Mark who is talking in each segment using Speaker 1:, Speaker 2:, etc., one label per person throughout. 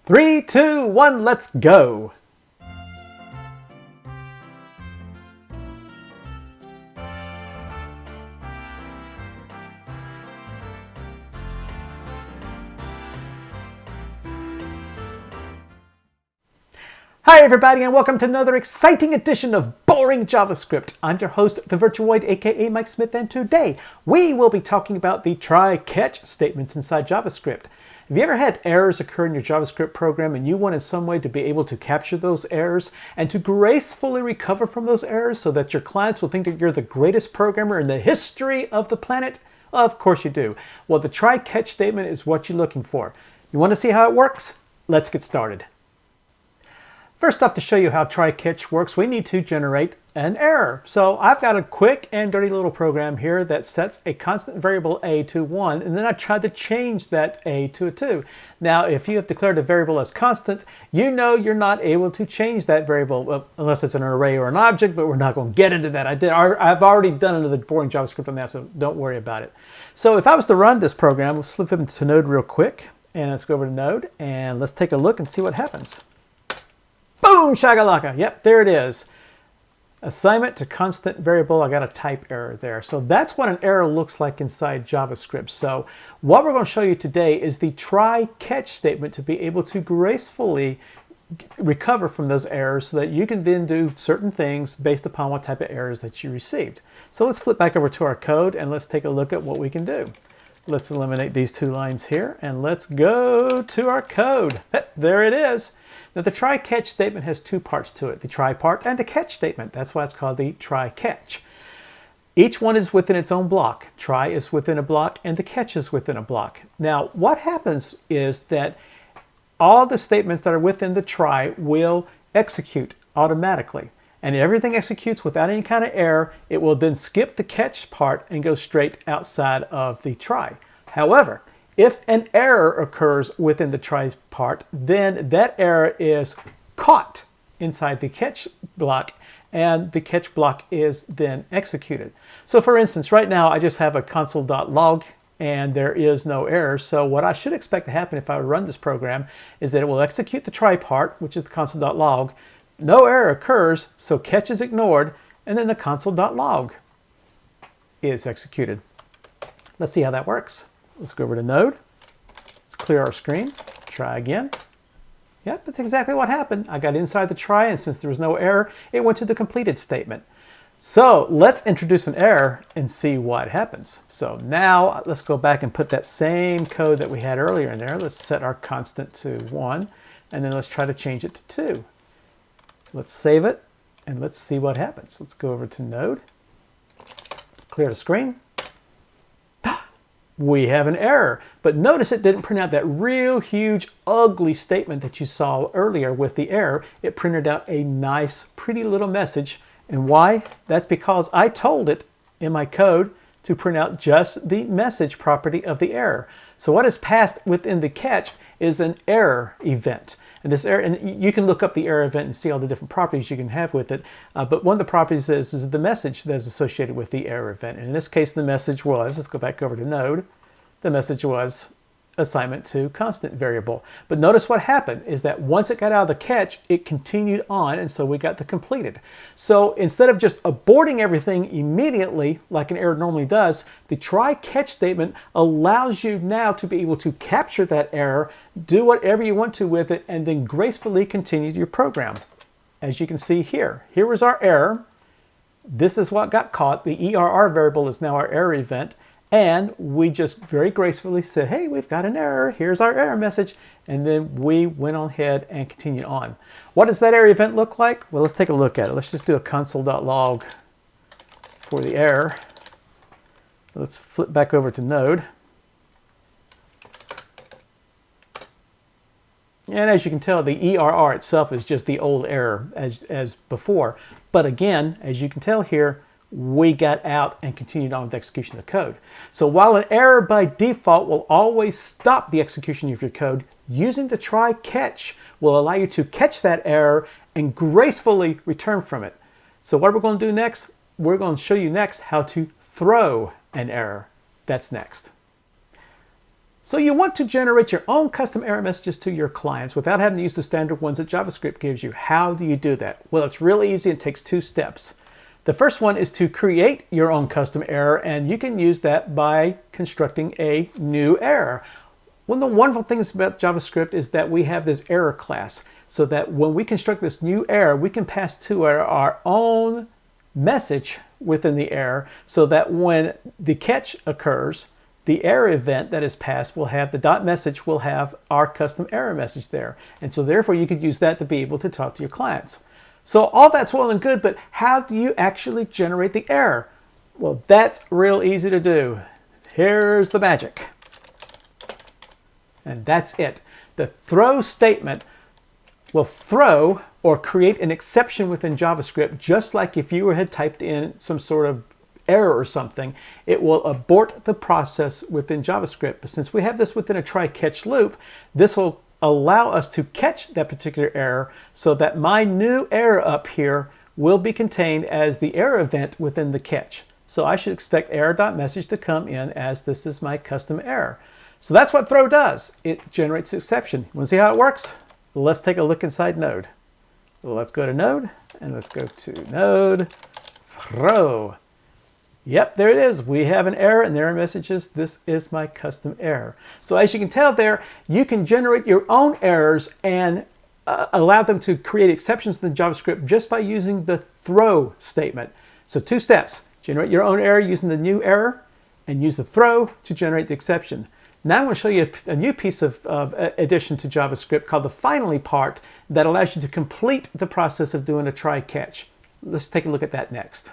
Speaker 1: 3, 2, 1, let's go! Hi everybody and welcome to another exciting edition of Boring JavaScript. I'm your host, the Virtuoid, aka Mike Smith, and today we will be talking about the try-catch statements inside JavaScript. Have you ever had errors occur in your JavaScript program and you want in some way to be able to capture those errors and to gracefully recover from those errors so that your clients will think that you're the greatest programmer in the history of the planet? Of course you do. Well, the try-catch statement is what you're looking for. You want to see how it works? Let's get started. First off, to show you how try-catch works, we need to generate an error. So I've got a quick and dirty little program here that sets a constant variable a to 1, and then I tried to change that a to a 2. Now, if you have declared a variable as constant, you know you're not able to change that variable unless it's an array or an object, but we're not going to get into that. I've already done another boring JavaScript on that, so don't worry about it. So if I was to run this program, let's flip it into Node real quick, and let's go over to Node, and let's take a look and see what happens. Boom, shagalaka. Yep, there it is. Assignment to constant variable. I got a type error there. So that's what an error looks like inside JavaScript. So what we're going to show you today is the try-catch statement to be able to gracefully recover from those errors so that you can then do certain things based upon what type of errors that you received. So let's flip back over to our code and let's take a look at what we can do. Let's eliminate these two lines here and let's go to our code. There it is. Now the try-catch statement has two parts to it, the try part and the catch statement. That's why it's called the try-catch. Each one is within its own block. Try is within a block and the catch is within a block. Now what happens is that all the statements that are within the try will execute automatically. And everything executes without any kind of error. It will then skip the catch part and go straight outside of the try. However, if an error occurs within the try part, then that error is caught inside the catch block and the catch block is then executed. So for instance, right now I just have a console.log and there is no error. So what I should expect to happen if I run this program is that it will execute the try part, which is the console.log. No error occurs, so catch is ignored, and then the console.log is executed. Let's see how that works. Let's go over to Node. Let's clear our screen. Try again. Yep, that's exactly what happened. I got inside the try, and since there was no error, it went to the completed statement. So let's introduce an error and see what happens. So now let's go back and put that same code that we had earlier in there. Let's set our constant to 1, and then let's try to change it to 2. Let's save it, and let's see what happens. Let's go over to Node. Clear the screen. We have an error, but notice it didn't print out that real huge ugly statement that you saw earlier with the error. It printed out a nice pretty little message. And why? That's because I told it in my code to print out just the message property of the error. So what is passed within the catch is an error event. And this error, and you can look up the error event and see all the different properties you can have with it. But one of the properties is the message that is associated with the error event. And in this case, the message was, let's go back over to Node. The message was assignment to constant variable. But notice what happened is that once it got out of the catch, it continued on, and so we got the completed. So instead of just aborting everything immediately like an error normally does, the try-catch statement allows you now to be able to capture that error, do whatever you want to with it, and then gracefully continue your program. As you can see here, here was our error. This is what got caught. The ERR variable is now our error event. And we just very gracefully said, hey, we've got an error. Here's our error message. And then we went on ahead and continued on. What does that error event look like? Well, let's take a look at it. Let's just do a console.log for the error. Let's flip back over to Node. And as you can tell, the ERR itself is just the old error as before. But again, as you can tell here, we got out and continued on with the execution of the code. So while an error by default will always stop the execution of your code, using the try-catch will allow you to catch that error and gracefully return from it. So what we're going to do next, we're going to show you next how to throw an error. That's next. So you want to generate your own custom error messages to your clients without having to use the standard ones that JavaScript gives you. How do you do that? Well, it's really easy. It takes 2 steps. The first one is to create your own custom error, and you can use that by constructing a new error. One of the wonderful things about JavaScript is that we have this error class, so that when we construct this new error, we can pass to our own message within the error, so that when the catch occurs, the error event that is passed will have the dot message will have our custom error message there. And so therefore you could use that to be able to talk to your clients. So all that's well and good, but how do you actually generate the error? Well, that's real easy to do. Here's the magic. And that's it. The throw statement will throw or create an exception within JavaScript, just like if you had typed in some sort of error or something. It will abort the process within JavaScript. But since we have this within a try-catch loop, this will allow us to catch that particular error, so that my new error up here will be contained as the error event within the catch. So I should expect error.message to come in as this is my custom error. So that's what throw does. It generates exception. You want to see how it works? Let's take a look inside Node. Let's go to Node, and let's go to Node, throw. Yep, there it is. We have an error, and the error message is, this is my custom error. So as you can tell there, you can generate your own errors and allow them to create exceptions within JavaScript just by using the throw statement. So 2 steps. Generate your own error using the new error, and use the throw to generate the exception. Now I'm going to show you a new piece of addition to JavaScript called the finally part that allows you to complete the process of doing a try-catch. Let's take a look at that next.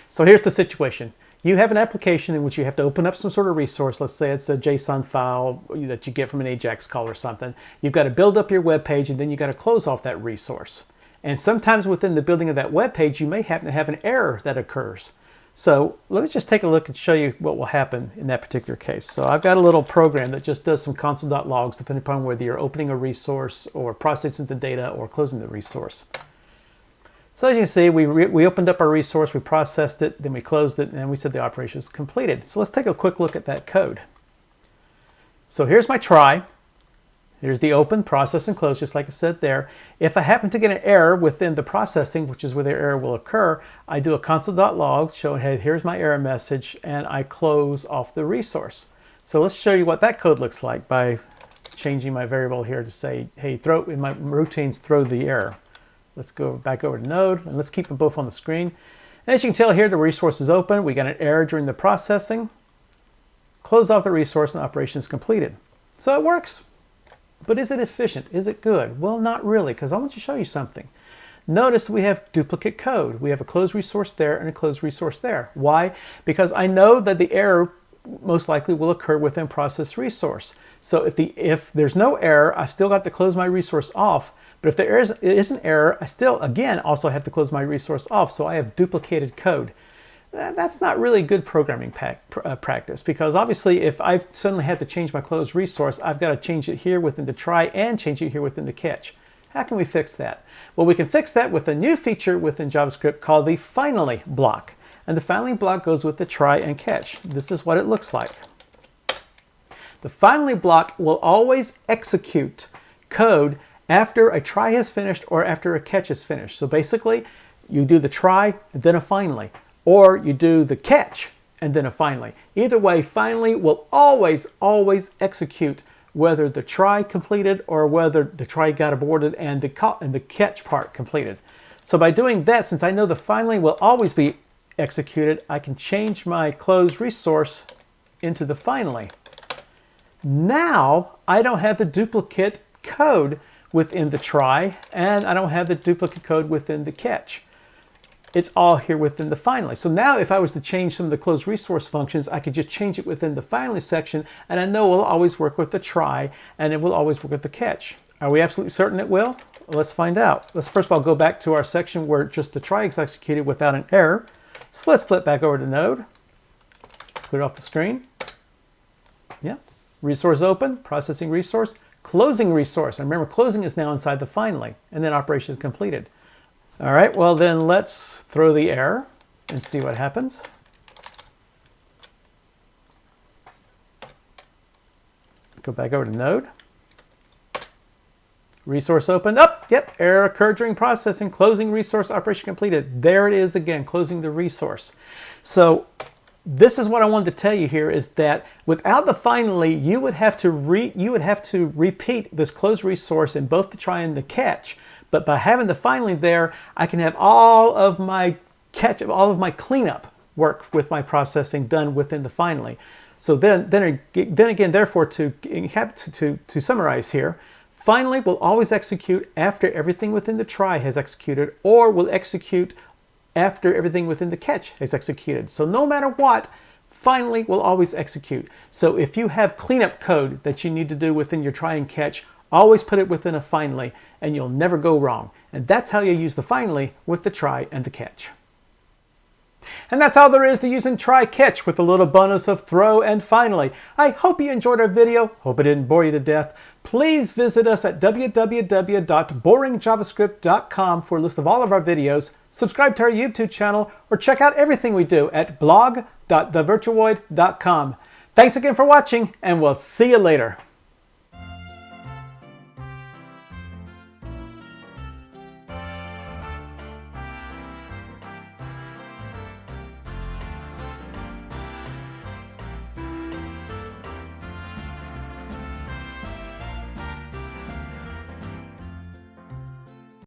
Speaker 1: So here's the situation. You have an application in which you have to open up some sort of resource. Let's say it's a JSON file that you get from an AJAX call or something. You've got to build up your web page, and then you've got to close off that resource. And sometimes within the building of that web page, you may happen to have an error that occurs. So let me just take a look and show you what will happen in that particular case. So I've got a little program that just does some console.logs depending upon whether you're opening a resource or processing the data or closing the resource. So as you can see, we opened up our resource, we processed it, then we closed it, and we said the operation is completed. So let's take a quick look at that code. So here's my try. Here's the open, process, and close, just like I said there. If I happen to get an error within the processing, which is where the error will occur, I do a console.log showing, hey, here's my error message, and I close off the resource. So let's show you what that code looks like by changing my variable here to say, hey, throw, in my routines, throw the error. Let's go back over to Node, and let's keep them both on the screen. And as you can tell here, the resource is open. We got an error during the processing. Close off the resource, and the operation is completed. So it works. But is it efficient? Is it good? Well, not really, because I want to show you something. Notice we have duplicate code. We have a closed resource there and a closed resource there. Why? Because I know that the error most likely will occur within process resource. So if there's no error, I still got to close my resource off. But if there is an error, I still, again, also have to close my resource off. So I have duplicated code. That's not really good programming practice, because obviously if I suddenly have to change my closed resource, I've got to change it here within the try and change it here within the catch. How can we fix that? Well, we can fix that with a new feature within JavaScript called the finally block. And the finally block goes with the try and catch. This is what it looks like. The finally block will always execute code after a try has finished or after a catch is finished. So basically, you do the try and then a finally. Or you do the catch and then a finally. Either way, finally will always execute whether the try completed or whether the try got aborted and the catch part completed. So by doing that, since I know the finally will always be executed, I can change my closed resource into the finally. Now I don't have the duplicate code within the try, and I don't have the duplicate code within the catch. It's all here within the finally. So now if I was to change some of the closed resource functions, I could just change it within the finally section, and I know it will always work with the try, and it will always work with the catch. Are we absolutely certain it will? Well, let's find out. Let's first of all go back to our section where just the try is executed without an error. So let's flip back over to Node. Clear off the screen. Yeah. Resource open, processing resource, closing resource. And remember, closing is now inside the finally, and then operation is completed. All right, well then let's throw the error and see what happens. Go back over to Node. Resource opened up. Yep, error occurred during processing. Closing resource operation completed. There it is again, closing the resource. So this is what I wanted to tell you here, is that without the finally, you would have to repeat this close resource in both the try and the catch. But by having the finally there, I can have all of my cleanup work with my processing done within the finally. So then again, therefore, to summarize here, finally will always execute after everything within the try has executed, or will execute after everything within the catch has executed. So no matter what, finally will always execute. So if you have cleanup code that you need to do within your try and catch, always put it within a finally, and you'll never go wrong. And that's how you use the finally with the try and the catch. And that's all there is to using try catch, with a little bonus of throw and finally. I hope you enjoyed our video. Hope it didn't bore you to death. Please visit us at www.boringjavascript.com for a list of all of our videos. Subscribe to our YouTube channel, or check out everything we do at blog.thevirtuoid.com. Thanks again for watching, and we'll see you later.